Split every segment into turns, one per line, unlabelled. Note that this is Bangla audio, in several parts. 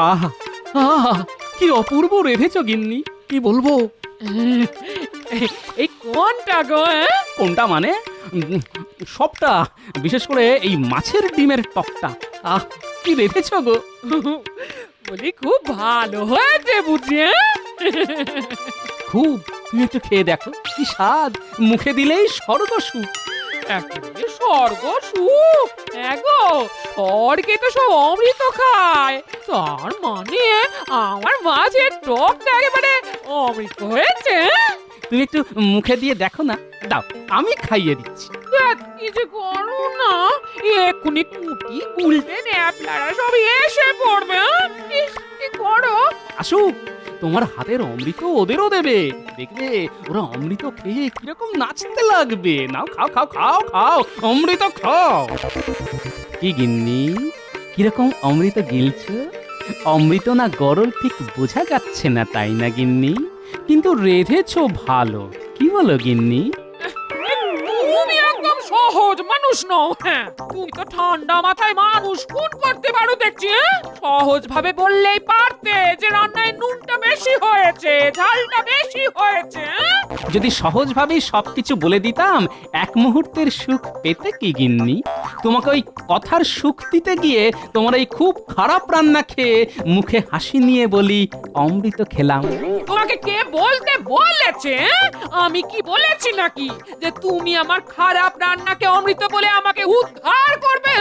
আহা আহা, কি অপূর্ব রেঁধেছ গিন্নি, কি বলবো।
এই কোনটা গো?
কোনটা মানে সবটা, বিশেষ করে এই মাছের ডিমের টকটা। আহ, কি রেঁধেছ গো।
বলি খুব ভালো হয়েছে বুঝি।
খুব, তুমি একটু খেয়ে দেখো, কি স্বাদ, মুখে দিলেই স্বর্গ সুখ।
একেবারে স্বর্গ সুখ। গো, স্বর্গে তো সব অমৃত খায়, তার মানে আমার মাছের টকটা একেবারে অমৃত হয়েছে।
তুমি একটু মুখে দিয়ে দেখো না, দাও আমি খাইয়ে দিচ্ছি।
কিছু করো না, এক্ষুনি কুটি গুলবে ন্যাপলারা সব এসে পড়বে। কি করো?
আসুক, তোমার হাতের অমৃত ওদেরও দেবে, দেখবে ওরা অমৃত খেয়ে কিরকম নাচতে লাগবে। নাও খাও খাও খাও খাও, অমৃত খাও। কি গিন্নি, কিরকম অমৃত গিলছ? অমৃত না গরল ঠিক বোঝা যাচ্ছে না, তাই না গিন্নি? কিন্তু রেঁধেছো ভালো, কি বলো গিন্নি?
তুমি একদম সহজ মানুষ নও। হ্যাঁ, তুমি তো ঠান্ডা মাথায় মানুষ খুন করতে পারো দেখছি। সহজ ভাবে বললেই পারতে যে রান্নায় নুনটা বেশি হয়েছে, ঝালটা বেশি হয়েছে।
যদি সহজভাবেই সবকিছু বলে দিতাম, এক মুহূর্তের সুখ পেতে কি গিন্নি? তোমাকে ওই কথার সুখ দিতে গিয়ে তোমার এই খুব খারাপ রান্না খেয়ে মুখে হাসি নিয়ে বলি অমৃত খেলাম।
তোমাকে কে বলতে বলেছে? আমি কি বলেছি নাকি যে তুমি আমার খারাপ রান্নাকে অমৃত বলে আমাকে উদ্ধার করবে?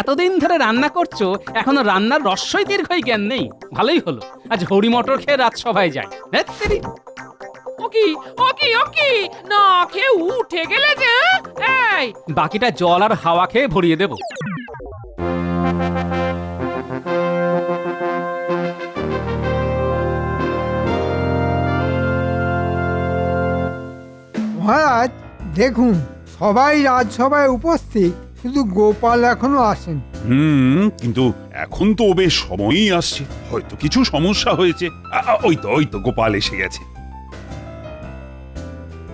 এতদিন ধরে রান্না করছো, এখনো রান্নার রস্যই দীর্ঘই জ্ঞান নেই। ভালোই হলো আজ হরি মটর খেয়ে রাজসভায় যাই। ধ্যাৎ তেরি।
ওকি ওকি ওকি না খেয়ে উঠে গেলে যে। এই
বাকিটা জল আর হাওয়া খেয়ে ভরিয়ে দেব।
মহারাজ দেখুন, সবাই রাজসভায় উপস্থিত, শুধু গোপাল এখনো আসেন।
কিন্তু এখন তো বেশ সময়ই আসছে, হয়তো কিছু সমস্যা হয়েছে। ওই তো গোপাল এসে গেছে।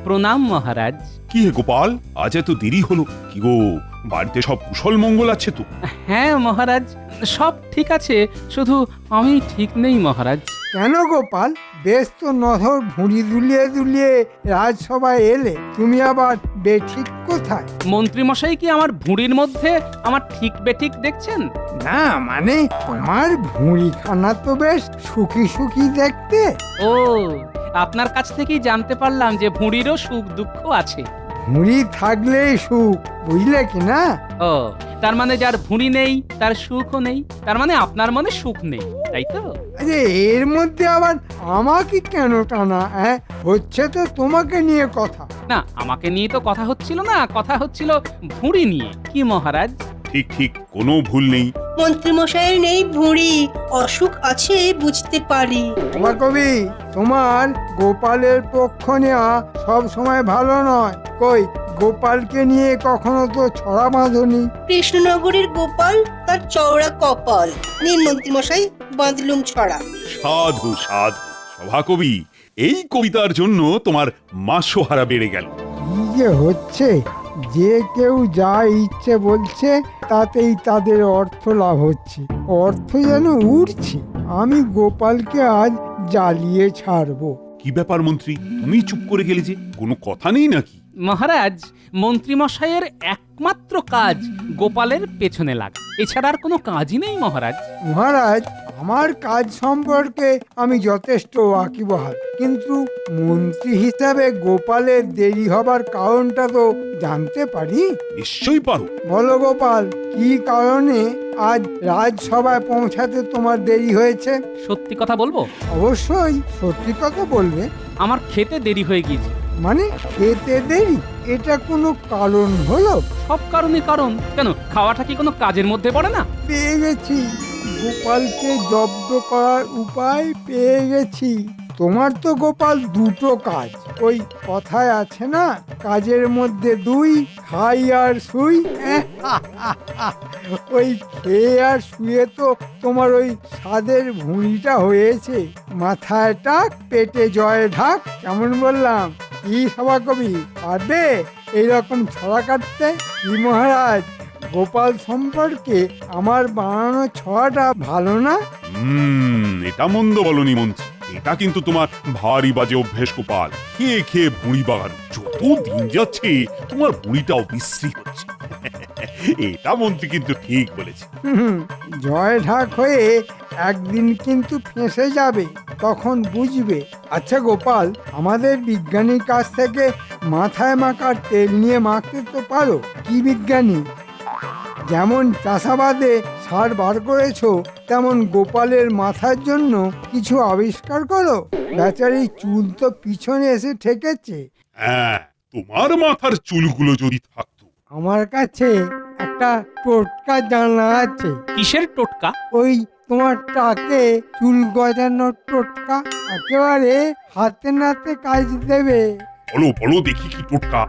প্রণাম মহারাজ।
কি হে গোপাল, আজ এত দেরি হলো? কি গো, বাড়িতে সব কুশল মঙ্গল আছে তো?
হ্যাঁ মহারাজ, সব ঠিক আছে, শুধু আমি ঠিক নেই মহারাজ।
কেন গোপাল, বেশ তো নধর ভুঁড়ি দুলিয়ে দুলিয়ে রাজসভায় এলে, তুমি আবার বেঠিক কোথায়?
মন্ত্রীমশাই কি আমার ভুঁড়ির মধ্যে আমার ঠিক বেঠিক দেখছেন?
না মানে তোমার ভুঁড়িখানা তো বেশ সুখী সুখী দেখতে।
ও, আপনার কাছ থেকেই জানতে পারলাম যে ভুঁড়িরও সুখ দুঃখ আছে।
ভুঁড়ি থাকলেই সুখ, বুঝলে কি না?
ও, তার মানে যার ভুঁড়ি নেই তার সুখও নেই, তার মানে আপনার মনে সুখ নেই, তাই তো?
আরে এর মধ্যে আবার আমাকে কেন টানা? হচ্ছে তো তোমাকে নিয়ে কথা।
না, আমাকে নিয়ে তো কথা হচ্ছিল না, কথা হচ্ছিল ভুঁড়ি নিয়ে। কি মহারাজ?
ঠিক ঠিক, কোনো ভুল নেই।
মন্ত্রীমশাইয়ের নেই ভুঁড়ি, অসুখ আছে বুঝতে পারি।
তোমার কবি, তোমার গোপালের পক্ষ নেওয়া সব সময় ভালো নয়। কই, গোপালকে নিয়ে কখনো তো ছড়া বাঁধনি।
কৃষ্ণনগরের গোপাল তার চওড়া কপাল, নিন মন্ত্রীমশাই বাঁধলুম ছড়া।
সাধু সাধু সভাকবি, এই কবিতার জন্য তোমার মাসোহারা বেড়ে গেল।
কি যে হচ্ছে, যে কেউ যা ইচ্ছে বলছে তাতেই তাদের অর্থ লাভ হচ্ছে, অর্থ যেন উঠছে। আমি গোপালকে আজ জ্বালিয়ে ছাড়বো।
কি ব্যাপার মন্ত্রী, তুমি চুপ করে গেলে যে? কোনো কথা নেই নাকি?
মহারাজ, মন্ত্রীমশাইয়ের একমাত্র কাজ গোপালের পেছনে লাগা, এছাড়া আর কোনো কাজই নেই মহারাজ।
মহারাজ, আমার কাজ সম্পর্কে আমি যথেষ্ট ওয়াকিবহাল, কিন্তু মন্ত্রী হিসাবে গোপালের দেরি হবার কারণটা তো জানতে পারি?
নিশ্চয়ই পারো।
বলো গোপাল, কি কারণে আজ রাজসভায় পৌঁছাতে তোমার দেরি হয়েছে?
সত্যি কথা বলবো,
অবশ্যই সত্যি কথা বলবে।
আমার খেতে দেরি হয়ে গিয়েছে।
মানে খেতে দেরি? এটা কোনো কারণ হলো?
সব কারণই কারণ। কেন, খাওয়াটা কি কোনো কাজের মধ্যে পড়ে না?
পেয়ে গেছি, গোপালকে জব্দ করার উপায় পেয়ে গেছি। তোমার তো গোপাল দুটো কাজ, ওই কথায় আছে না, কাজের মধ্যে দুই, খাই আর শুই। ওই খেয়ে আর শুয়ে তো তোমার ওই স্বাদের ভুঁড়িটা হয়েছে। মাথায় টাক, পেটে জয় ঢাক। কেমন বললাম? কি সভা কবি, পারবে এইরকম ছড়া কাটতে? কি মহারাজ, গোপাল সম্পর্কে আমার বানানো ছড়াটা ভালো না?
এটা মন্দ বলনি মন্ত্রী। এটা কিন্তু তোমার ভারী বাজে অভ্যেস গোপাল। খেয়ে খেয়ে বুড়ি বাগান। যত দিন যাচ্ছে তোমার বুড়িটাও বিশ্রী হচ্ছে। এটা মন্ত্রী কিন্তু ঠিক বলেছে।
জয় ঢাক হয়ে একদিন কিন্তু ফেঁসে যাবে, তখন বুঝবে। আচ্ছা গোপাল, আমাদের বিজ্ঞানীর কাছ থেকে মাথায় মাখার তেল নিয়ে মাখতে তো পারো? কি বিজ্ঞানী? যেমন চাষাবাদে সার বার করেছো, তেমন গোপালের মাথার জন্য কিছু আবিষ্কার করো। বেচারি চুল তো পিছনে এসে ঠেকেছে।
হ্যাঁ, তোমার মাথার চুলগুলো যদি থাকতো।
আমার কাছে একটা টোটকা জানা আছে।
কিসের টোটকা?
ওই তোমার টাকে চুল গজানোর টোটকা, একেবারে হাতে নাতে কাজ দেবে।
বলো বলো দেখি কি টোটকা।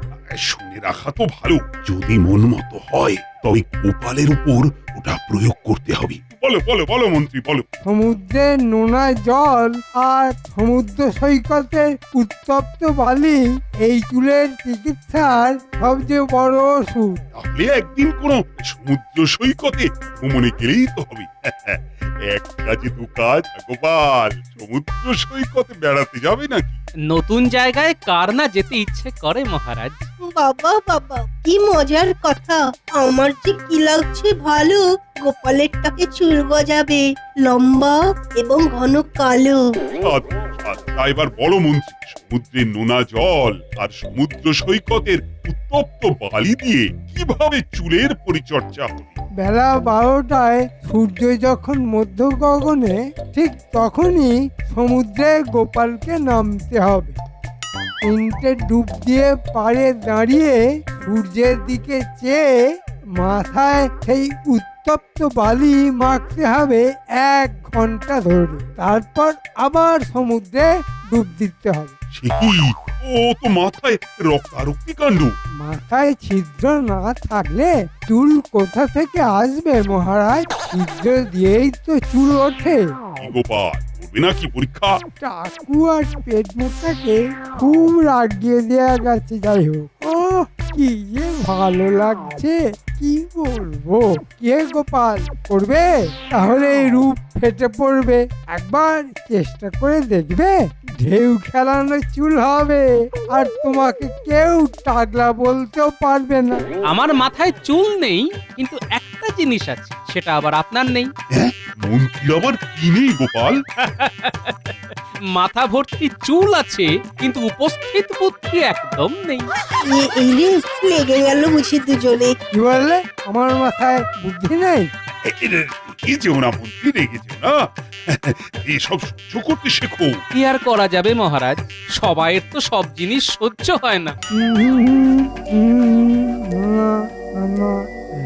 শুনে রাখা তো ভালো। যদি মন মতো হয় তবে গোপালের উপর ওটা প্রয়োগ করতে হবে। বলো বলো বলো মন্ত্রী বলো।
সমুদ্রের নোনা জল আর সমুদ্র সৈকতের উত্তপ্ত বালি এই চুলের চিকিৎসার সবচেয়ে বড় ওষুধ।
তাহলে একদিন কোন সমুদ্র সৈকতে ভ্রমণে গেলেই তো হবে। এক কাজে দু কাজ গোপাল। সমুদ্র সৈকতে বেড়াতে যাবে নাকি?
নতুন জায়গায় কার না যেতে ইচ্ছে করে মহারাজ।
বাবা বাবা, কি মজার কথা। আমার যে কি লাগছে ভালো। গোপালের টাকে চুল গজাবে, লম্বা এবং ঘন কালো।
সাধু, সাধু। তা এবার বলো মন্ত্রী, সমুদ্রের নোনা জল আর সমুদ্র সৈকতের উত্তপ্ত বালি দিয়ে কিভাবে চুলের পরিচর্যা হবে?
বেলা 12টায় সূর্য যখন মধ্য গগনে, ঠিক তখনই সমুদ্রে গোপালকে নামতে হবে। 3টে ডুব দিয়ে পাড়ে দাঁড়িয়ে সূর্যের দিকে চেয়ে মাথায় সেই উত্তপ্ত বালি মাখতে হবে 1 ঘন্টা ধরে। তারপর আবার সমুদ্রে ডুব দিতে হবে।
সে কি? ও তো মাথায় রক্তারক্তি কাণ্ড।
মাথায় ছিদ্র না থাকলে চুল কোথা থেকে আসবে মহারাজ? ছিদ্র দিয়েই তো চুল ওঠে।
কি গোপাল, করবে নাকি পরীক্ষা?
টাকু আর পেট মোটাকে খুব রাগিয়ে দেয়া গেছে। যাই হোক, ও কি যে ভালো লাগছে, কি বলবো। কে গোপাল করবে? তাহলে এই রূপ ফেটে পড়বে। একবার চেষ্টা করে দেখবে, ঢেউ খেলানো চুল হবে, আর তোমাকে কেউ টাগলা বলতেও পারবে না।
আমার মাথায় চুল নেই, কিন্তু একটা জিনিস আছে, সেটা আবার আপনার নেই।
মন্ত্রী আবার কি নেই গোপাল?
মাথা ভর্তি চুল আছে, কিন্তু উপস্থিত বুদ্ধি একদম নেই।
এই রে, লেগে গেল বুঝি দুজনে।
কি বললে? আমার মাথায় বুদ্ধি নেই?
এই যে ওনা মন্ত্রী রেগেছে না, এসব সহ্য করতে শেখো।
কি আর করা যাবে মহারাজ, সবাইয়ের তো সব জিনিস সহ্য হয় না।
না,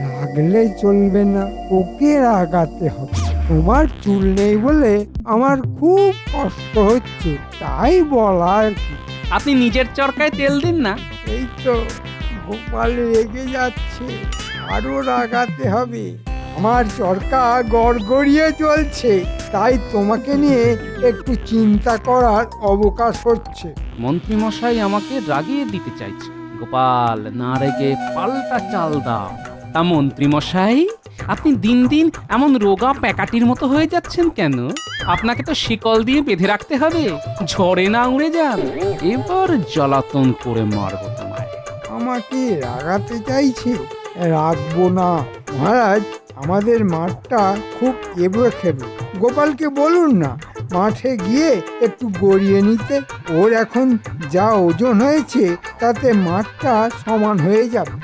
রাগলে চলবে না, ওকে রাগাতে হবে। তোমার চুল নেই বলে আমার খুব কষ্ট হচ্ছে, তাই বলা আর কি।
আপনি নিজের চরকায় তেল দিন না।
এই তো গোপাল রেগে যাচ্ছে, আরো রাগাতে হবে। আমার চরকা গড়গড়িয়ে চলছে, তাই তোমাকে নিয়ে একটু চিন্তা করার অবকাশ হচ্ছে।
মন্ত্রী মশাই আমাকে রাগিয়ে দিতে চাইছে। গোপাল, না রেগে পাল্টা চাল দাও। তা মন্ত্রী মশাই, আপনি দিন দিন এমন রোগা প্যাকাটির মতো হয়ে যাচ্ছেন কেন? আপনাকে তো শিকল দিয়ে বেঁধে রাখতে হবে, ঝড়ে না উড়ে যান। এবার জ্বালাতন করে মারবো তোমায়।
আমাকে রাগাতে চাইছে? রাখবো না মহারাজ। আমাদের মাঠটা খুব এবড়ো খেবড়ো। গোপালকে বলুন না মাঠে গিয়ে একটু গড়িয়ে নিতে। ওর এখন যা ওজন হয়েছে তাতে মাঠটা সমান হয়ে যাবে।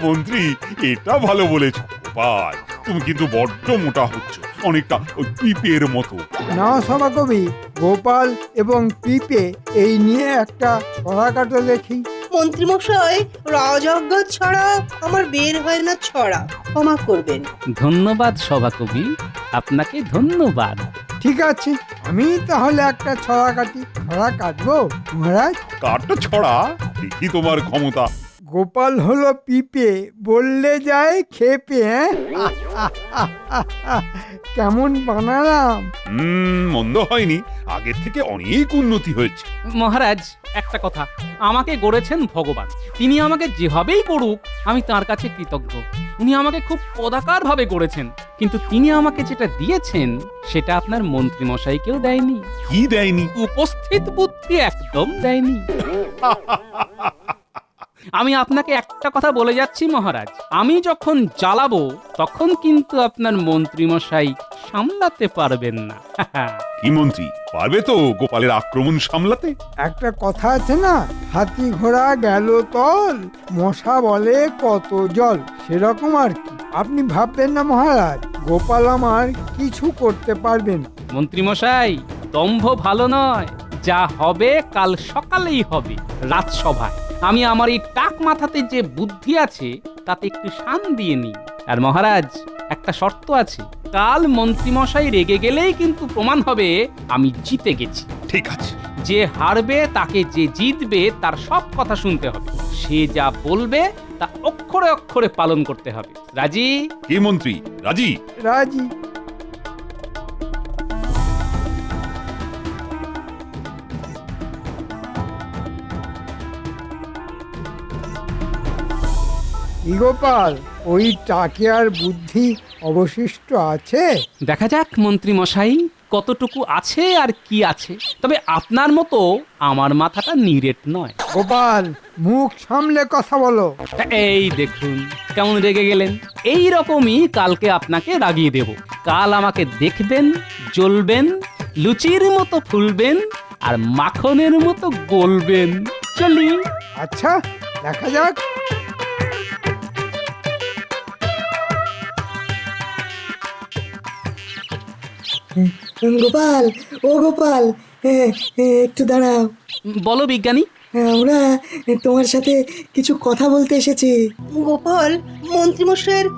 মন্ত্রী, এটা ভালো বলেছো গোপাল। তুমি কিন্তু বড্ড মোটা হচ্ছ, অনেকটা ওই পিপের মতো।
না সভাকবি, গোপাল এবং পিপে এই নিয়ে একটা ছড়া কাটো দেখি।
মন্ত্রীমশাই, রাজজ্ঞা ছাড়া আমার বের হয় না ছড়া, ক্ষমা করবেন।
ধন্যবাদ সভাকবি, আপনাকে ধন্যবাদ।
ঠিক আছে, আমি তাহলে একটা ছড়া কাটি। ছড়া কাটবো মহারাজ?
কাঠটা ছড়া, দেখি তোমার ক্ষমতা।
গোপাল হলো পিপে, বললে যায় খেপে। কেমন বানালাম?
মন্দ হয়নি, আগের থেকে অনেক উন্নতি হয়েছে।
মহারাজ, একটা কথা, আমাকে গড়েছেন ভগবান। তিনি আমাকে যেভাবেই করুক আমি তার কাছে কৃতজ্ঞ। উনি আমাকে খুব পদাকার ভাবে গড়েছেন, কিন্তু তিনি আমাকে যেটা দিয়েছেন সেটা আপনার মন্ত্রী মশাইকেও দেয়নি।
কি দেয়নি?
উপস্থিত বুদ্ধি একদম দেয়নি। আমি আপনাকে একটা কথা বলে যাচ্ছি মহারাজ, আমি যখন জ্বালাবো তখন কিন্তু আপনার মন্ত্রী মশাই সামলাতে পারবেন না।
কি মন্ত্রী, পারবে তো গোপালের আক্রমণ সামলাতে?
একটা কথা আছে না, হাতি ঘোড়া গেল তল, মশা বলে কত জল, সেরকম আর কি। আপনি ভাববেন না মহারাজ, গোপাল আমার কিছু করতে পারবে না।
মন্ত্রী মশাই, দম্ভ ভালো নয়, যা হবে কাল সকালেই হবে রাজসভায়। আমি আমার এই টাক মাথাতে যে বুদ্ধি আছে তাতে একটু শান দিয়ে নিই। আর মহারাজ, একটা শর্ত আছে, কাল মন্ত্রী মশাই রেগে গেলেই কিন্তু প্রমাণ হবে আমি জিতে গেছি।
ঠিক আছে।
যে হারবে তাকে যে জিতবে তার সব কথা শুনতে হবে, সে যা বলবে তা অক্ষরে অক্ষরে পালন করতে হবে। রাজি?
কি মন্ত্রী, রাজি?
রাজি। কি গোপাল, ওই টাকে আর বুদ্ধি অবশিষ্ট আছে?
দেখা যাক মন্ত্রী মশাই কতটুকু আছে আর কি আছে। তবে আপনার মতো আমার মাথাটা নিরেট নয়।
গোপাল, মুখ সামলে কথা বলো।
তা এই দেখুন কেমন রেগে গেলেন। এই রকমই কালকে আপনাকে রাগিয়ে দেব। কাল আমাকে দেখবেন, জ্বলবেন, লুচির মতো ফুলবেন আর মাখনের মতো গলবেন। চলি।
আচ্ছা, দেখা যাক।
গোপাল, ও গোপাল, একটু দাঁড়াও।
বলো বিজ্ঞানী।
আমরা তোমার সাথে কিছু কথা বলতে এসেছি।
গোপাল, মন্ত্রীমশাইয়ের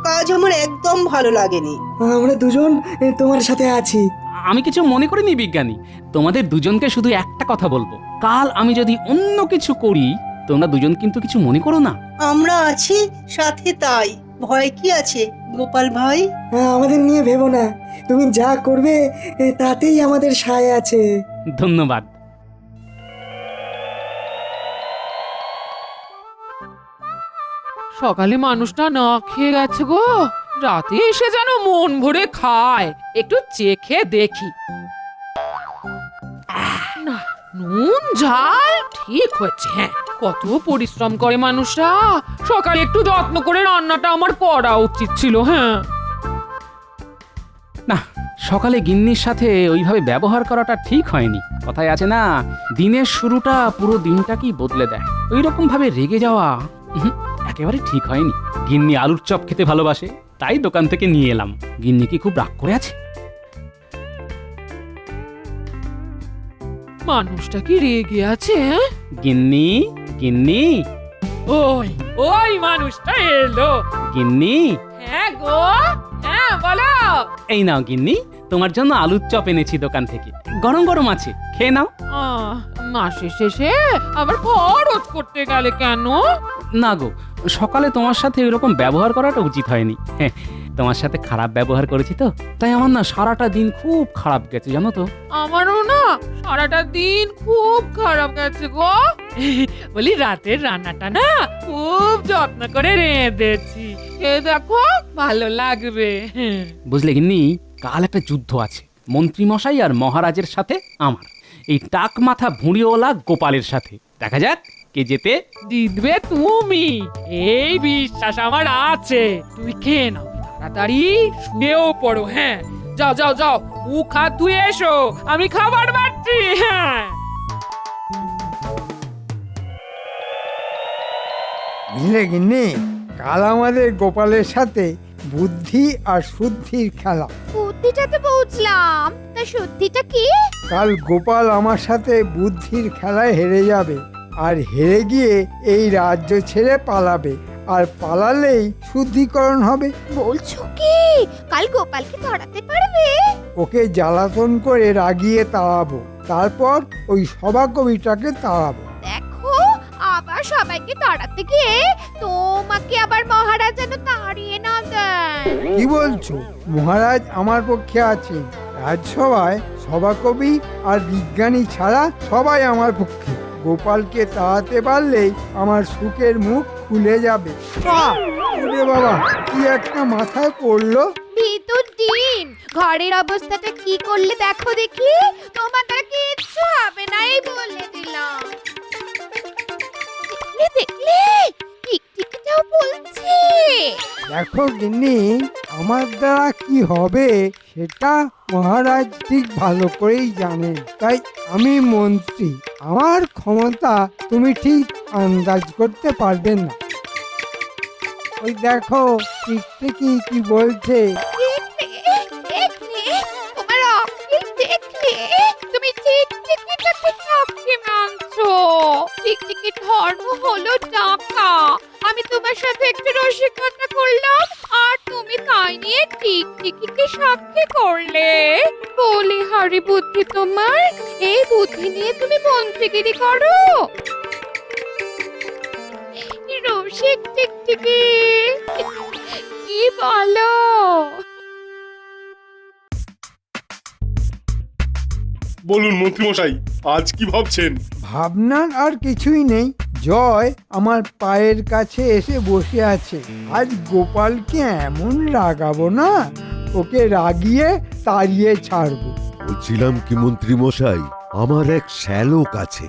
কাজ আমার একদম ভালো লাগেনি।
আমরা দুজন তোমার সাথে আছি।
আমি কিছু মনে করিনি বিজ্ঞানী, তোমাদের দুজনকে শুধু একটা কথা বলবো, কাল আমি যদি অন্য কিছু করি তোমরা দুজন কিন্তু কিছু মনে করো না।
আমরা আছি সাথে, তাই ভয় কি আছে গোপাল ভাই?
আমাদের নিয়ে ভেবো না, তুমি যা করবে তাতেই আমাদের সায় আছে।
ধন্যবাদ।
সকালে মানুষটা না খেয়ে গেছে গো, রাতে এসে যেন মন ভরে খায়। একটু চেখে দেখি। না, নুন ঝাল ঠিক হয়েছে। হ্যাঁ, কত পরিশ্রম করে মানুষটা, সকালে একটু যত্ন করে রান্নাটা আমার করা উচিত ছিল। হ্যাঁ,
না, সকালে গিন্নির সাথে ওইভাবে ব্যবহার করাটা ঠিক হয়নি। কথায় আছে না, দিনের শুরুটা পুরো দিনটাকেই বদলে দেয়। ওই রকম ভাবে রেগে যাওয়া একেবারে ঠিক হয়নি। গিন্নি আলুর চপ খেতে ভালোবাসে, তাই দোকান থেকে নিয়ে এলাম। গিন্নি কি খুব রাগ করে আছে?
মানুষটা কি রেগে আছে? হ্যাঁ?
গিন্নি, গিন্নি,
ওই ওই মানুষটা এলো।
গিন্নি,
হ্যাঁ গো, হ্যাঁ বলো।
এই নাও গিন্নি, তোমার জন্য আলুর চপ এনেছি দোকান থেকে, গরম গরম আছে, খেয়ে নাও।
মাসের শেষে আবার খরচ করতে গেলে কেন?
না গো, সকালে তোমার সাথে এরকম ব্যবহার করাটা উচিত হয়নি। হ্যাঁ, তোমার সাথে খারাপ ব্যবহার করেছি তো, তাই আমার না সারাটা দিন খুব খারাপ গেছে জানো তো।
আমারও না সারাটা দিন খুব খারাপ গেছে গো। বলি রাতের রান্নাটা না খুব যত্ন করে রেঁধেছি, খেয়ে দেখো ভালো লাগবে।
বুঝলে গিন্নি, কাল একটা যুদ্ধ আছে মন্ত্রী মশাই আর মহারাজের সাথে আমার, এই টাক মাথা ভুঁড়িওয়ালা গোপালের সাথে। দেখা যাক কে জেতে।
জিতবে তুমি, এই বিশ্বাস আমার আছে। তুমি খেয়ে নাও, তাড়াতাড়ি শুয়েও পড়ো। হ্যাঁ, যাও যাও যাও, মুখ হাত ধুয়ে এসো, আমি খাবার বাড়ছি। হ্যাঁ,
বুঝলে গিন্নি, কাল আমাদের গোপালের সাথে বুদ্ধি আর শুদ্ধির খেলা।
বুদ্ধিটাতে পৌঁছলাম, তা সত্যিটা কি?
কাল গোপাল আমার সাথে বুদ্ধির খেলায় হেরে যাবে, আর হেরে গিয়ে এই রাজ্য ছেড়ে পালাবে, আর পালালেই শুদ্ধিকরণ হবে।
বলছো কি কাল গোপালকে ধরাতে পারবে?
ওকে জ্বালাতন করে রাগিয়ে তাড়াবো, তারপর ওই সভা কবিটাকে তাড়াবো।
দেখো আবার সবাইকে তাড়াতে গিয়ে তোমাকে আবার মহারাজ যেন তাড়িয়ে না দেয়।
কি বলছো? মহারাজ আমার পক্ষে আছেন। রাজসভায় সভাকবি আর বিজ্ঞানী ছাড়া সবাই আমার পক্ষে। গোপালকে তাড়াতে পারলেই আমার সুখের মুখ খুলে যাবে। ওরে বাবা, কি একটা মাথায় পড়লো।
ভিতর ডিম, ঘরের অবস্থাটা কি করলে দেখো দেখি। তোমার দ্বারা কিচ্ছু হবে না, এই বলে দিলাম। দেখলে দেখলে, টিকটিকিটাও বলছে।
দেখো গিন্নি, আমার দ্বারা কি হবে সেটা মহারাজ ঠিক ভালো করেই জানেন। তাই আমি মন্ত্রী, আমার ক্ষমতা তুমি ঠিক আন্দাজ করতে পারবে না। ওই দেখো টিকটিকি কি বলছে।
দেখলে, তোমার অকিল দেখলে, তুমি টিকটিকিটাকে ঠকে মানছো। টিকটিকির ধর্ম হলো টাকা। আমি তোমার সাথে একটু রসিকতা করলাম, আর তুমি তাই নিয়ে টিকটিকিকে সাক্ষী করলে। বলি হারি বুদ্ধি তোমার, এই বুদ্ধি নিয়ে তুমি মন্ত্রীগিরি করো। রসিক টিকটিকি, কি বলো?
বলুন মন্ত্রীমশাই, আজ কি ভাবছেন?
ভাবনার আর কিছুই নেই। জয় আমার পায়ের কাছে এসে বসে আছে। আজ গোপালকে এমন রাগাবো না, ওকে রাগিয়ে তাড়িয়ে ছাড়বো।
বলছিলাম কি মন্ত্রী মশাই, আমার এক শ্যালক আছে,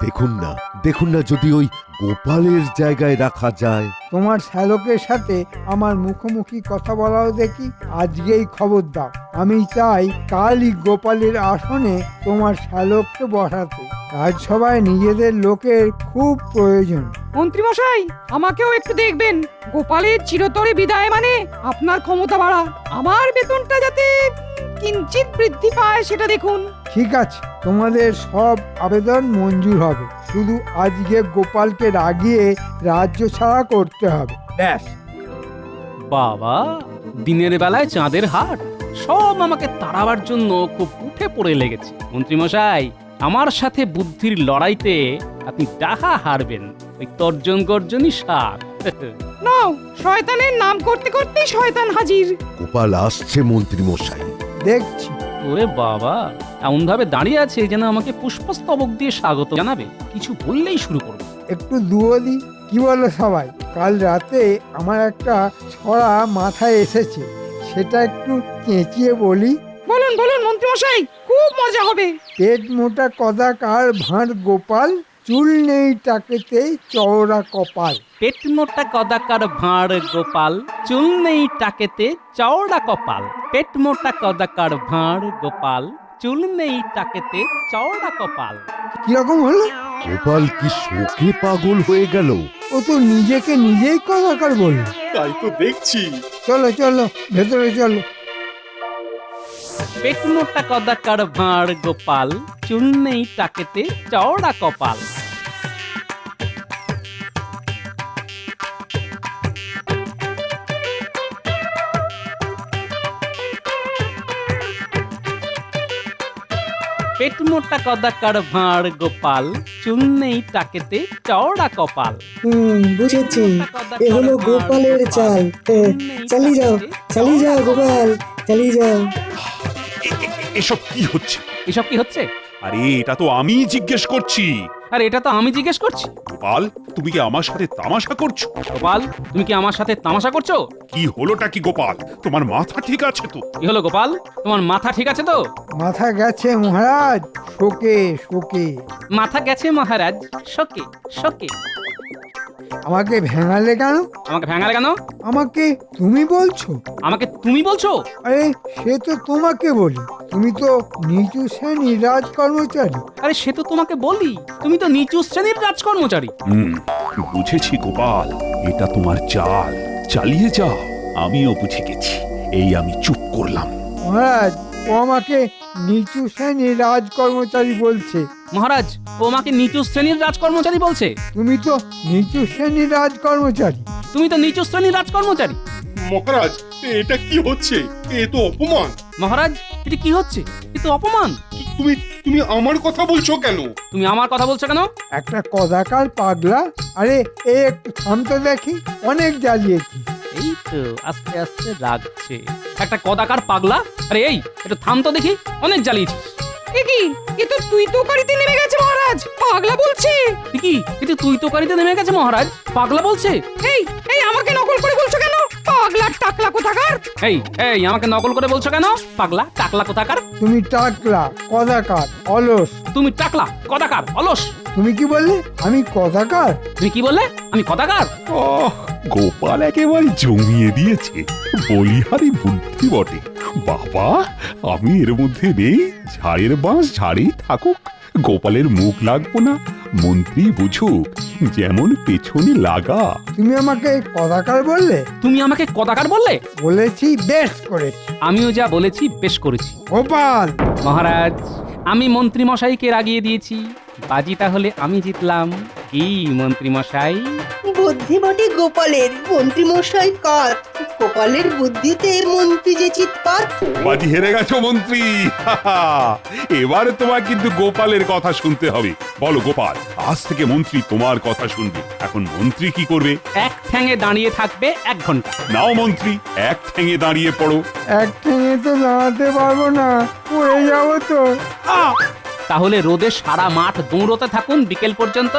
দেখুন না যদি ওই গোপালের জায়গায় রাখা যায়।
তোমার শ্যালকের সাথে আমার মুখোমুখি কথা বলাও দেখি। আজকেই খবর দাও। আমি চাই কালই গোপালের আসনে তোমার শ্যালককে বসাতে। রাজসভায় নিজেদের লোকের খুব প্রয়োজন।
মন্ত্রীমশাই, আমাকেও একটু দেখবেন। গোপালের চিরতরে বিদায় মানে আপনার ক্ষমতা বাড়া। আমার বেতনটা যাতে কিঞ্চিত বৃদ্ধি পায় সেটা দেখুন।
ঠিক আছে, তোমাদের সব আবেদন মঞ্জুর হবে। শুধু আজকে গোপালকে রাগিয়ে রাজ্য ছাড়া করতে হবে, ব্যাস।
বাবা, দিনের বেলায় চাঁদের হাট, সব আমাকে তাড়াবার জন্য খুব উঠে পড়ে লেগেছে। মন্ত্রীমশাই, আমার সাথে বুদ্ধির লড়াইতে আপনি ডাহা হারবেন। ওই তর্জন গর্জনই সার।
নাও, শয়তানের নাম করতে করতে শয়তান হাজির।
গোপাল আসছে মন্ত্রী মশাই।
দেখছি।
ওরে বাবা, এমন ভাবে দাঁড়িয়ে আছে যেন আমাকে পুষ্পস্তবক দিয়ে স্বাগত জানাবে। কিছু বললেই শুরু করবে।
একটু দুয়ো দি। কি বলো সবাই? কাল রাতে আমার একটা ছড়া মাথায় এসেছে, সেটা একটু চেঁচিয়ে বলি।
বলুন বলুন মন্ত্রীমশাই, খুব মজা হবে।
পেট মোটা কদাকার ভাঁড় গোপাল, চুল নেই টাকেতে চওড়া কপাল।
পেট মোটা কদাকার ভাঁড় গোপাল, চুল নেই টাকেতে চওড়া কপাল। পেট মোটা কদাকার ভাঁড় গোপাল, চুল নেই টাকেতে চওড়া কপাল।
কিরকম হলো?
গোপাল কি শোকে পাগল হয়ে গেল?
ও তো নিজেকে নিজেই কদাকার বলল।
তাই তো দেখছি।
চলো চলো, ভেতরে চলো।
পেট মোটা কদাকার ভাঁড় গোপাল, চুল নেই টাকেতে চওড়া কপাল। পেট মোটা কদাকার ভাঁড় গোপাল, চুল নেই টাকেতে চওড়া কপাল।
বুঝেছি, এ হলো গোপালের চাল। চালিয়ে যাও গোপাল, চালিয়ে যাও।
এসব কি হচ্ছে?
এসব কি হচ্ছে?
আরে এটা তো আমি জিজ্ঞেস করছি।
আর এটা তো আমি জিজ্ঞেস করছি।
গোপাল, তুমি কি আমার সাথে তামাশা করছো?
গোপাল, তুমি কি আমার সাথে তামাশা করছো?
কি হলোটা কি গোপাল? তোমার মাথা ঠিক আছে তো?
কি হলো গোপাল, তোমার মাথা ঠিক আছে তো?
মাথা গেছে মহারাজ, শোকে শোকে।
মাথা গেছে মহারাজ, শোকে শোকে।
আমাকে ভেঙালে কেন?
আমাকে ভেঙালে কেন?
আমাকে তুমি বলছো?
আমাকে তুমি বলছো?
আরে সে তো তোমাকে বলি, তুমি তো নিচু শ্রেণীর রাজকর্মচারী।
আরে সে তো তোমাকে বলি, তুমি তো নিচু শ্রেণীর রাজকর্মচারী।
বুঝেছি গোপাল, এটা তোমার চাল। চালিয়ে যাও, আমিও বুঝে গেছি। এই আমি চুপ করলাম।
মহারাজ, ও আমাকে নিচু শ্রেণীর রাজকর্মচারী বলছে।
মহারাজ, ও আমাকে নিচু শ্রেণীর রাজকর্মচারী বলছে।
তুমি তো নিচু শ্রেণীর রাজকর্মচারী।
তুমি তো নিচু শ্রেণীর রাজকর্মচারী।
মহারাজ, এটা কি হচ্ছে? এ তো অপমান।
মহারাজ, এটা কি হচ্ছে? এ তো অপমান।
তুমি তুমি আমার কথা বলছো কেন?
তুমি আমার কথা বলছো কেন?
একটা কদাকার পাগলা। আরে এ একটু থাম তো দেখি, অনেক জ্বালিয়েছি।
এই তো আস্তে আস্তে রাগছে। একটা কদাকার পাগলা। আরে এই একটু থাম তো দেখি, অনেক জ্বালিয়েছিস।
কি এ তো তুই তো কারিতে নেমে গেছে মহারাজ, পাগলা বলছে।
কি কিন্তু তুই তো কারিতে নেমে গেছে মহারাজ, পাগলা বলছে।
এই এই আমাকে নকল করে বলছো কেন? পাগলা টাকলা কোথাকার।
এই এই আমাকে নকল করে বলছো কেন? পাগলা টাকলা কোথাকার।
তুমি টাকলা, কদাকার, অলস।
তুমি টাকলা কদাকার অলস।
তুমি কি বললে? আমি কদাকার?
তুমি কি বললে? আমি কদাকার।
গোপাল একেবারে জমিয়ে দিয়েছে, বলিহারি বুদ্ধি বটে। বাবা, আমি এর মধ্যে নেই, ঝাড়ের বাঁশ ঝাড়েই থাকুক, গোপালের মুখ লাগবো না, মন্ত্রী বুঝুক যেমন পেছনে লাগা।
তুমি আমাকে কদাকার বললে?
তুমি আমাকে কদাকার বললে?
বলেছি, বেশ করেছি।
আমিও যা বলেছি বেশ করেছি।
গোপাল!
মহারাজ, আমি মন্ত্রী মশাইকে রাগিয়ে দিয়েছি, বাজি তাহলে আমি জিতলাম। কি মন্ত্রী মশাই?
বুদ্ধি বটে গোপালের, মন্ত্রী মশাই কাত। গোপালের বুদ্ধিতে মন্ত্রী যে চিৎপাত।
বাজি হেরে গেছো মন্ত্রী। এবারে তোমার কিন্তু গোপালের কথা শুনতে হবে। বলো গোপাল, আজ থেকে মন্ত্রী তোমার কথা শুনবে। এখন মন্ত্রী কি করবে?
এক ঠ্যাঙে দাঁড়িয়ে থাকবে 1 ঘন্টা।
নাও মন্ত্রী, এক ঠ্যাঙে দাঁড়িয়ে পড়ো।
এক ঠেঙে তো দাঁড়াতে পারবো না, পড়ে যাবো তো।
তাহলে রোদে সারা মাঠ দৌড়তে থাকুন বিকেল পর্যন্ত।